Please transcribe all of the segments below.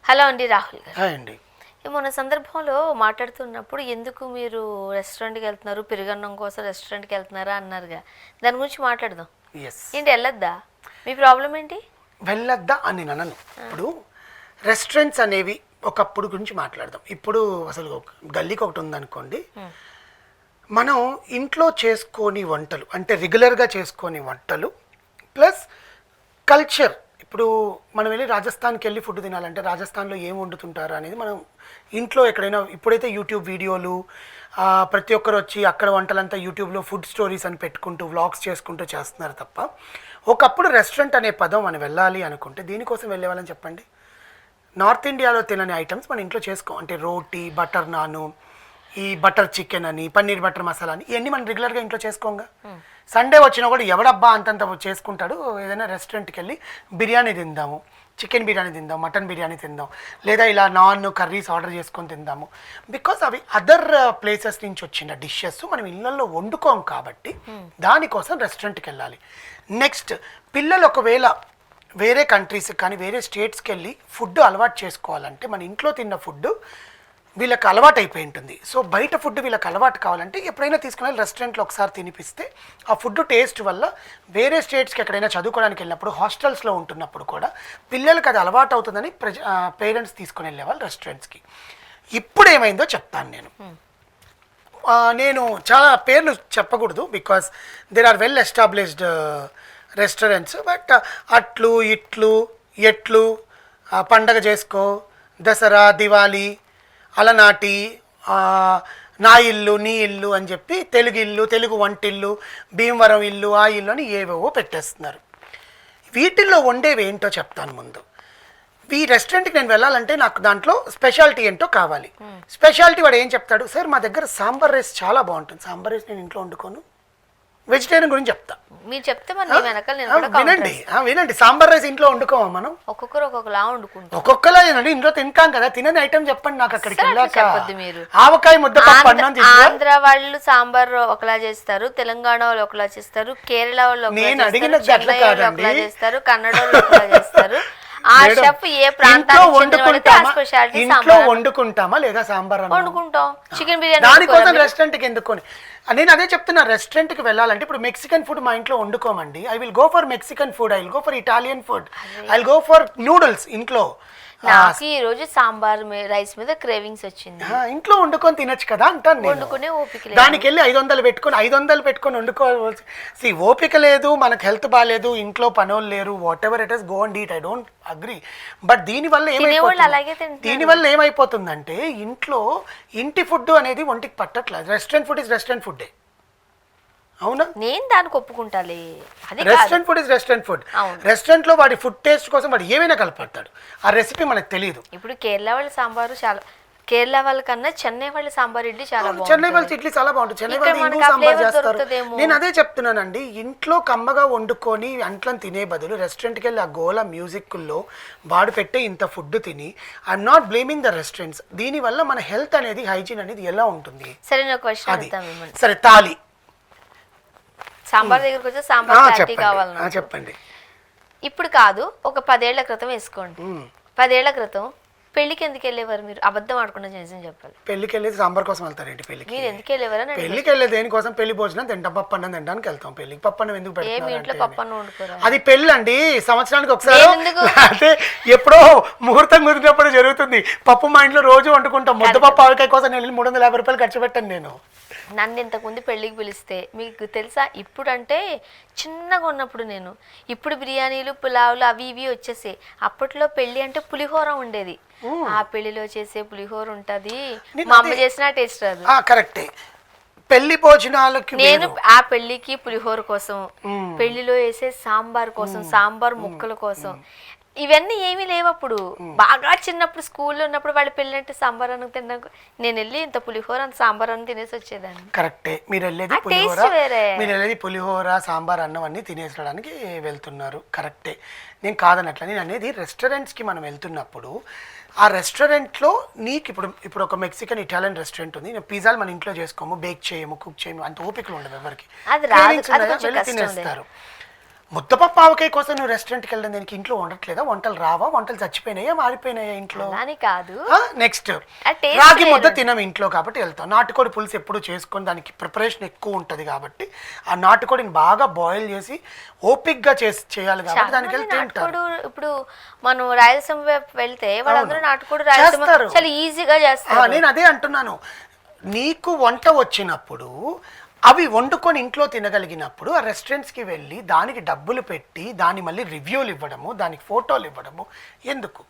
Hello అండి రాహుల్ గారు. Hi అండి. మొన్న సందర్భంలో మాట్లాడుతున్నప్పుడు ఎందుకు మీరు రెస్టారెంట్కి వెళ్తున్నారు, పెరుగన్నం కోసం రెస్టారెంట్కి వెళ్తున్నారా అన్నారుగా, దాని గురించి మాట్లాడదాం. ఎస్, ఏంటి వెళ్ళొద్దా? మీ ప్రాబ్లం ఏంటి? వెళ్ళొద్దా అని నేను అనను. ఇప్పుడు రెస్టారెంట్స్ అనేవి ఒకప్పుడు గురించి మాట్లాడదాం. ఇప్పుడు అసలు గల్లీకి ఒకటి ఉందనుకోండి, మనం ఇంట్లో చేసుకొని వంటలు అంటే రెగ్యులర్గా చేసుకొని వంటలు ప్లస్ కల్చర్. ఇప్పుడు మనం వెళ్ళి రాజస్థాన్కి వెళ్ళి ఫుడ్ తినాలంటే రాజస్థాన్లో ఏం వండుతుంటారు అనేది మనం ఇంట్లో ఎక్కడైనా ఇప్పుడైతే యూట్యూబ్ వీడియోలు ప్రతి ఒక్కరు వచ్చి అక్కడ వంటలంతా యూట్యూబ్లో ఫుడ్ స్టోరీస్ అని పెట్టుకుంటూ వ్లాగ్స్ చేసుకుంటూ చేస్తున్నారు తప్ప ఒకప్పుడు రెస్టారెంట్ అనే పదం మనం వెళ్ళాలి అనుకుంటే దీనికోసం వెళ్ళేవాళ్ళని చెప్పండి. నార్త్ ఇండియాలో తినని ఐటమ్స్ మన ఇంట్లో చేసుకో అంటే రోటీ, బటర్ నాను, ఈ బటర్ చికెన్ అని, పన్నీర్ బటర్ మసాలా అని ఇవన్నీ మనం రెగ్యులర్గా ఇంట్లో చేసుకోంగా. సండే వచ్చినా కూడా ఎవడబ్బా అంతంత చేసుకుంటాడు. ఏదైనా రెస్టారెంట్కి వెళ్ళి బిర్యానీ తిందాము, చికెన్ బిర్యానీ తిందాం, మటన్ బిర్యానీ తిందాం, లేదా ఇలా నాన్ కర్రీస్ ఆర్డర్ చేసుకొని తిందాము. బికాస్ అవి అదర్ ప్లేసెస్ నుంచి వచ్చిన డిషెస్ మనం ఇళ్ళల్లో వండుకోం కాబట్టి దానికోసం రెస్టారెంట్కి వెళ్ళాలి. నెక్స్ట్, పిల్లలు ఒకవేళ వేరే కంట్రీస్కి కానీ వేరే స్టేట్స్కి వెళ్ళి ఫుడ్ అలవాటు చేసుకోవాలంటే మన ఇంట్లో తిన్న ఫుడ్ వీళ్ళకి అలవాటు అయిపోయి ఉంటుంది. సో బయట ఫుడ్ వీళ్ళకి అలవాటు కావాలంటే ఎప్పుడైనా తీసుకుని రెస్టారెంట్లో ఒకసారి తినిపిస్తే ఆ ఫుడ్ టేస్ట్ వల్ల వేరే స్టేట్స్కి ఎక్కడైనా చదువుకోవడానికి వెళ్ళినప్పుడు హాస్టల్స్లో ఉంటున్నప్పుడు కూడా పిల్లలకి అది అలవాటు అవుతుందని పేరెంట్స్ తీసుకుని వెళ్ళేవాళ్ళు రెస్టారెంట్స్కి. ఇప్పుడు ఏమైందో చెప్తాను నేను. నేను చాలా పేర్లు చెప్పకూడదు because there are well established restaurants. But అట్లు, ఇట్లు, ఎట్లు, పండగ చేసుకో, దసరా, దివాళీ, అలనాటి, నా ఇల్లు, నీ ఇల్లు అని చెప్పి తెలుగు ఇల్లు, తెలుగు వంటిల్లు, భీమవరం ఇల్లు, ఆ ఇల్లు అని ఏవేవో పెట్టేస్తున్నారు. వీటిల్లో వండేవి ఏంటో చెప్తాను ముందు. ఈ రెస్టారెంట్కి నేను వెళ్ళాలంటే నాకు దాంట్లో స్పెషాలిటీ ఏంటో కావాలి. స్పెషాలిటీ వాడు ఏం చెప్తాడు, సార్ మా దగ్గర సాంబార్ రైస్ చాలా బాగుంటుంది. సాంబార్ రైస్ నేను ఇంట్లో వండుకోను, వెజిటేరియన్ గురించి చెప్తా. మీరు చెప్తే వినండి వినండి, సాంబార్ రైస్ ఇంట్లో వండుకోమా మనం? ఒక్కొక్కరు ఒక్కొక్కలా వండుకుంటాం. ఒక్కొక్కలా ఏనండి, ఇంట్లో తింటాం కదా. తినని ఐటమ్ చెప్పండి నాకు. అక్కడికి వెళ్ళాక మీరు ఆవకాయ ముద్ద పప్పు అన్నం. ఆంధ్ర వాళ్ళు సాంబార్ ఒకలా చేస్తారు, తెలంగాణ వాళ్ళు ఒకలా చేస్తారు, కేరళ వాళ్ళు నేను అడిగినది అట్లా కాదండి, చేస్తారు, కన్నడ వాళ్ళు ఒకలా చేస్తారు. ఆ షెఫ్ ఏ ప్రాంతానికి ఇంట్లో వండుకుంటామా లేదా సాంబార్ వండుకుంటాం. చికెన్ బిర్యానీ దానికోసం రెస్టారెంట్కి ఎందుకొని నేను అదే చెప్తున్నా. రెస్టారెంట్కి వెళ్ళాలంటే ఇప్పుడు మెక్సికన్ ఫుడ్ మా ఇంట్లో వండుకోమండి. I will go for Mexican food, I will go for Italian food, I will go for noodles ఇంట్లో. నాకు ఈ రోజు సాంబార్ రైస్ మీద క్రేవింగ్స్ వచ్చింది. ఇంట్లో వండుకొని తినొచ్చు కదా అంటాను. వండుకునే ఓపిక దానికి వెళ్ళి 500 పెట్టుకొని వండుకోవాల్సి ఓపిక లేదు, మనకు హెల్త్ బాగాలేదు, ఇంట్లో పనులు లేరు, whatever it is, go and eat. I don't agree. But దీనివల్ల ఏమైపోతుందంటే ఇంట్లో ఇంటి ఫుడ్ అనేది ఒంటికి పట్టట్లేదు. Restaurant food is restaurant food. అవునా? నేను దానికి ఒప్పుకుంటాలే. Restaurant food is restaurant food. Restaurant లో వాడి ఫుడ్ టేస్ట్ కోసం వాడు ఏమైనా కలపడతాడు. ఆ రెసిపీ మనకు తెలియదు. ఇప్పుడు కేరళ వాళ్ళ సాంబారు చాలా, కేరళ వాళ్ళ కన్నా చెన్నై వాళ్ళ సాంబార్ ఇడ్లీ చాలా బాగుంటుంది. చెన్నై వాళ్ళ ఇడ్లీ చాలా బాగుంటుంది. చెన్నై వాళ్ళు ఇంకో సాంబార్ చేస్తారు. నేను అదే చెప్తున్నానండి, ఇంట్లో కమ్మగా వండుకొని అంట్లను తినే బదులు రెస్టారెంట్కి వెళ్ళి ఆ గోల మ్యూజిక్లో వాడు పెట్టే ఇంత ఫుడ్ తిని I'm not blaming the restaurants. దీనివల్ల మన హెల్త్ అనేది, హైజీన్ అనేది ఎలా ఉంటుంది? సరే, తాలి సాంబార్ దగ్గరకు వచ్చి సాంబార్ కావాలన్నా చెప్పండి. ఇప్పుడు కాదు, ఒక 10 ఏళ్ల క్రితం వేసుకోండి. 10 ఏళ్ల క్రితం పెళ్లికి ఎందుకు వెళ్ళేవారు మీరు? అబద్ధం ఆడకుండా చేసి చెప్పాలి. పెళ్లికి వెళ్ళేది సాంబార్ కోసం వెళ్తారేంటి? పెళ్లికి మీరు ఎందుకు వెళ్ళేవారు? పెళ్లికి వెళ్ళేది దేనికోసం? పెళ్లి భోజనం తింటాం, పప్పు అన్నం తినడానికి వెళ్తాం. పెళ్లికి పప్పు అన్నం ఎందుకు పెడతారు? ఇంట్లో పప్పు అన్నం వండుకోరా? అది పెళ్లి అండి, సంవత్సరానికి ఒకసారి, అంటే ఎప్పుడో ముహూర్తం కుదిరినప్పుడు జరుగుతుంది. పప్పు మా ఇంట్లో రోజు వండుకుంటాం. ముద్దపప్పు ఆవకాయ కోసం నేను 350 రూపాయలు ఖర్చు పెట్టాను. నేను నన్ను ఇంతకుముందు పెళ్ళికి పిలిస్తే మీకు తెలుసా, ఇప్పుడు అంటే చిన్నగా ఉన్నప్పుడు నేను, ఇప్పుడు బిర్యానీలు, పులావులు అవి ఇవి వచ్చేసాయి. అప్పట్లో పెళ్లి అంటే పులిహోర ఉండేది. ఆ పెళ్లిలో చేసే పులిహోర ఉంటది, మా అమ్మ చేసిన టేస్ట్ రాదు. కరెక్టే. పెళ్లి భోజనాలకి నేను ఆ పెళ్లికి పులిహోర కోసం, పెళ్లిలో వేసే సాంబార్ కోసం, సాంబార్ ముక్కల కోసం, ఇవన్నీ ఏమీ లేవు అప్పుడు. బాగా చిన్నప్పుడు స్కూల్లో ఉన్నప్పుడు వాళ్ళ పెళ్ళంటే సాంబార్ అన్నం తిన్నాక నేను వెళ్ళి ఇంత పులిహోర అంత సాంబార్ అన్నం తినేసి వచ్చేదాన్ని. కరెక్టే. మీరు వెళ్ళేది పులిహోర, సాంబార్ అన్నం అన్ని తినేసడానికి వెళ్తున్నారు. కరెక్టే, నేను కాదనట్ల. నేను అనేది రెస్టారెంట్స్కి మనం వెళ్తున్నప్పుడు ఆ రెస్టారెంట్లో నీకు ఇప్పుడు ఒక మెక్సికన్, ఇటాలియన్ రెస్టారెంట్ ఉంది. నేను పిజ్జాలు మన ఇంట్లో చేసుకోము, బేక్ చేయము, కుక్ చేయము, అంత ఓపికలు ఉండదు ఎవరికి. తినేస్తారు. ముద్దపప్పు ఆవకాయ కోసం నువ్వు రెస్టారెంట్కి వెళ్ళడం దానికి ఇంట్లో వండట్లేదా? వంటలు రావా? వంటలు చచ్చిపోయినాయా, మారిపోయినాయా ఇంట్లో? అని కాదు, నెక్స్ట్ ఆ taste రాగి ముద్ద వేరు. తినం ఇంట్లో కాబట్టి వెళ్తాం. నాటుకోడి పులుసు ఎప్పుడు చేసుకొని దానికి ప్రిపరేషన్ ఎక్కువ ఉంటుంది కాబట్టి ఆ నాటుకోడిని బాగా బాయిల్ చేసి ఓపిక్గా చేయాలి కాబట్టి దానికి వెళ్ళి తింటారు. నాటుకోడు ఇప్పుడు మనం రాయలసీమ వైపు వెళ్తే వాళ్ళందరూ నాటుకోడు రాయలసీమ చేస్తారు. చాలా ఈజీగా చేస్తారు. నేను అదే అంటున్నాను, నీకు వంట వచ్చినప్పుడు అవి వండుకొని ఇంట్లో తినగలిగినప్పుడు ఆ రెస్టారెంట్స్కి వెళ్ళి దానికి డబ్బులు పెట్టి దాని మళ్ళీ రివ్యూలు ఇవ్వడము, దానికి ఫోటోలు ఇవ్వడము ఎందుకు?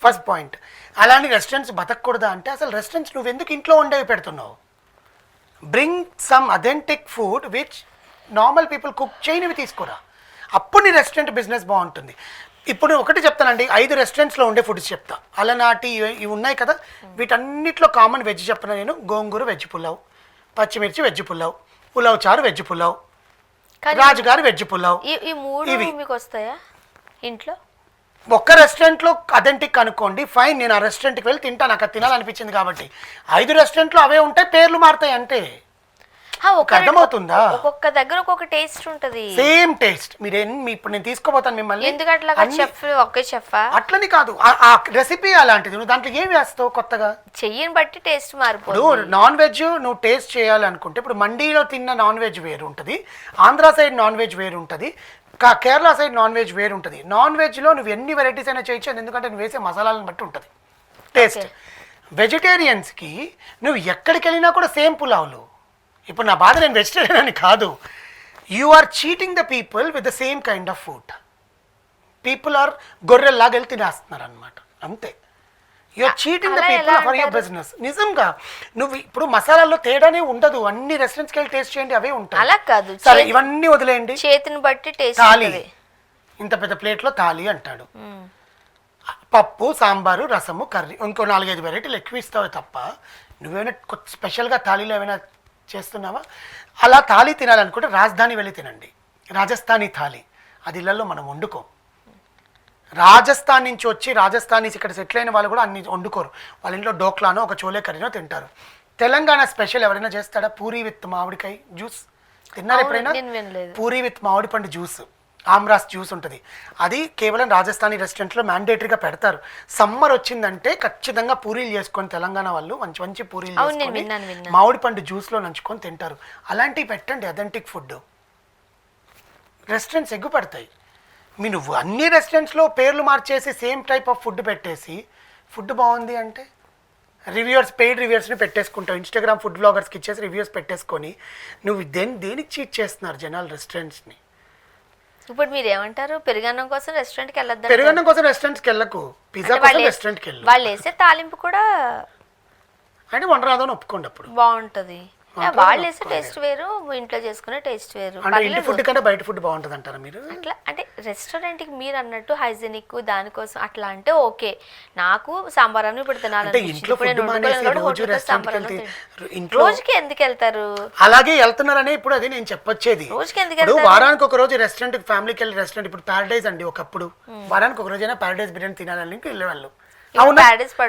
First point. అలాంటి రెస్టారెంట్స్ బతకూడదా అంటే అసలు రెస్టారెంట్స్ నువ్వు ఎందుకు ఇంట్లో వండేవి పెడుతున్నావు? Bring some authentic food which normal people cook చేయనివి తీసుకురా, అప్పుడు నీ రెస్టారెంట్ బిజినెస్ బాగుంటుంది. ఇప్పుడు ఒకటి చెప్తానండి, 5 రెస్టారెంట్స్లో ఉండే ఫుడ్స్ చెప్తా. అలనాటి ఇవి ఉన్నాయి కదా, వీటన్నిటిలో కామన్ వెజ్ చెప్తున్నా నేను. గోంగూర వెజ్ పులావ్, పచ్చిమిర్చి వెజ్ పులావ్, పులావ్ చారు వెజ్ పులావ్, కానీ రాజుగారి వెజ్ పులావ్. ఈ మూడు ఇవి. మీకు వస్తాయా ఇంట్లో? ఒక్క రెస్టారెంట్లో అథెంటిక్ అనుకోండి, ఫైన్, నేను ఆ రెస్టారెంట్కి వెళ్ళి తింటా, నాకు అది తినాలనిపించింది కాబట్టి. 5 రెస్టారెంట్లో అవే ఉంటాయి, పేర్లు మారుతాయి అంతే. అర్థమవుతుందా? ఒక్కొక్క దగ్గర ఒక్కొక్క టేస్ట్ ఉంటది, సేమ్ టేస్ట్. ఇప్పుడు నేను తీసుకోపోతాను మిమ్మల్ని. ఎందుకట్లా చెఫ్ ఒకే చెఫ్ అట్లని కాదు, ఆ రెసిపీ అలాంటిది. నువ్వు దాంట్లో ఏం వేస్తావు కొత్తగా? చెయ్యని బట్టి టేస్ట్ మారిపోతుంది. ఇప్పుడు నాన్ వెజ్ నువ్వు టేస్ట్ చేయాలనుకుంటే, ఇప్పుడు మండీలో తిన్న నాన్ వెజ్ వేరు ఉంటుంది, ఆంధ్ర సైడ్ నాన్ వెజ్ వేరు ఉంటుంది, కేరళ సైడ్ నాన్ వెజ్ వేరు ఉంటుంది. నాన్ వెజ్లో నువ్వు ఎన్ని వెరైటీస్ అయినా చేయొచ్చు, ఎందుకంటే నువ్వు వేసే మసాలాలను బట్టి ఉంటుంది టేస్ట్. వెజిటేరియన్స్కి నువ్వు ఎక్కడికి వెళ్ళినా కూడా సేమ్ పులావులు. ఇప్పుడు నా బాధ నేను వెజిటేరియన్ అని కాదు, you are cheating the people with the same kind of food. People are గొర్రెల్లాగా వెళ్ళి తినేస్తున్నారు అనమాట, అంతే. You are cheating the people for your business. నిజంగా నువ్వు ఇప్పుడు మసాలాల్లో తేడానే ఉండదు, అన్ని రెస్టారెంట్స్కి వెళ్ళి టేస్ట్ చేయండి, అవే ఉంటాయి. అలా కాదు, సరే ఇవన్నీ వదిలేయండి. చేతిని బట్టి టేస్ట్ థాలి, ఇంత పెద్ద ప్లేట్లో థాలి అంటాడు, పప్పు, సాంబారు, రసము, కర్రీ, ఇంకో 4-5 వెరైటీలు ఎక్కువ ఇస్తావు తప్ప నువ్వేమైనా స్పెషల్గా థాలీలో ఏమైనా చేస్తున్నావా? అలా థాలీ తినాలనుకుంటే రాజధాని వెళ్ళి తినండి, రాజస్థానీ థాలీ. అది ఇళ్లలో మనం వండుకో. రాజస్థాన్ నుంచి వచ్చి రాజస్థానీస్ ఇక్కడ సెటిల్ అయిన వాళ్ళు కూడా అన్ని వండుకోరు, వాళ్ళ ఇంట్లో డోక్లానో ఒక చోలే కర్రీనో తింటారు. తెలంగాణ స్పెషల్ ఎవరైనా చేస్తాడా? పూరి విత్ మామిడికాయ జ్యూస్ తిన్నారు ఎప్పుడైనా? పూరి విత్ మామిడి పండు జ్యూస్, ఆమ్రాస్ జ్యూస్ ఉంటుంది, అది కేవలం రాజస్థానీ రెస్టారెంట్లో మ్యాండేటరీగా పెడతారు. సమ్మర్ వచ్చిందంటే ఖచ్చితంగా పూరీలు చేసుకొని తెలంగాణ వాళ్ళు మంచి మంచి పూరీలు చేసుకొని మామిడి పండు జ్యూస్లో నంచుకొని తింటారు. అలాంటివి పెట్టండి, అథెంటిక్ ఫుడ్. రెస్టారెంట్స్ ఎగ్గుపడతాయి. నువ్వు అన్ని రెస్టారెంట్స్లో పేర్లు మార్చేసి సేమ్ టైప్ ఆఫ్ ఫుడ్ పెట్టేసి ఫుడ్ బాగుంది అంటే పెయిడ్ రివ్యూర్స్ని పెట్టేసుకుంటావు, ఇన్స్టాగ్రామ్ ఫుడ్ బ్లాగర్స్కి ఇచ్చేసి రివ్యూస్ పెట్టేసుకొని నువ్వు దేనికి చీట్ చేస్తున్నారు జనాలు రెస్టారెంట్స్ని? ఇప్పుడు మీరు ఏమంటారు? పెరుగన్నం కోసం రెస్టారెంట్కి వెళ్ళొద్దు. పెరుగన్నం కోసం రెస్టారెంట్స్కి వెళ్ళకు, పిజ్జా కోసం రెస్టారెంట్కి వెళ్ళు. వాళ్ళు వేసే తాలింపు కూడా అంటే వండరాదని ఒప్పుకోండి, అప్పుడు బాగుంటది. వాళ్ళు వేసే టేస్ట్ వేరు, ఇంట్లో చేసుకునే టేస్ట్ వేరు. అంటే ఇంటి ఫుడ్ కంటే బయట ఫుడ్ బాగుంటుంది అంటారా మీరు? అట్లా అంటే రెస్టారెంట్కి మీరు అన్నట్టు హైజీనిక్ దానికోసం అట్లా అంటే ఓకే. నాకు సాంబార్ అని ఇప్పుడు రోజుకి ఎందుకు వెళ్తారు? అలాగే వెళ్తున్నారనే ఇప్పుడు అది నేను చెప్పొచ్చేది. రోజుకి ఎందుకు? వారానికి ఒక రోజు రెస్టారెంట్, ఫ్యామిలీకి వెళ్ళి రెస్టారెంట్, ఇప్పుడు ప్యారడైజ్ అండి, ఒకప్పుడు వారానికి ఒక రోజైనా ప్యారడైజ్ బిర్యానీ తినాలని వెళ్ళేవాళ్ళు. అవునా?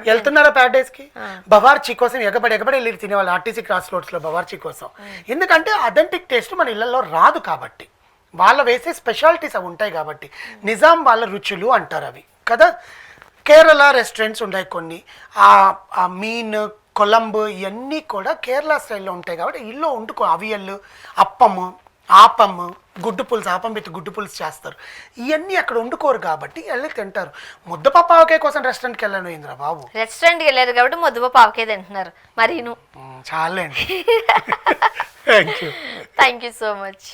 వెళ్తున్నారా ప్యారడైజ్ కి? బవార్చి కోసం ఎగబడి వెళ్ళి తినేవాళ్ళు ఆర్టీసీ క్రాస్ రోడ్స్ లో బవార్చి కోసం. ఎందుకంటే అథెంటిక్ టేస్ట్ మన ఇళ్లలో రాదు కాబట్టి, వాళ్ళ వేసే స్పెషాలిటీస్ అవి ఉంటాయి కాబట్టి. నిజాం వాళ్ళ రుచులు అంటారు అవి కదా. కేరళ రెస్టారెంట్స్ ఉన్నాయి కొన్ని, ఆ మీన్, కొలంబు ఇవన్నీ కూడా కేరళ స్టైల్లో ఉంటాయి కాబట్టి ఇల్లు వండుకో. అవియల్లు, అప్పము, ఆపము, గుడ్డు పులుసు, ఆపం పెట్టి గుడ్డు పులుసు చేస్తారు, ఇవన్నీ అక్కడ వండుకోరు కాబట్టి వెళ్ళి తింటారు. ముద్దపప్పు ఆవకాయ కోసం రెస్టారెంట్కి వెళ్ళను ఇంద్రా బాబు. రెస్టారెంట్కి వెళ్ళారు కాబట్టి ముద్దపప్పు ఆవకాయ తింటున్నారు మరి. చాలండి. Thank you so much.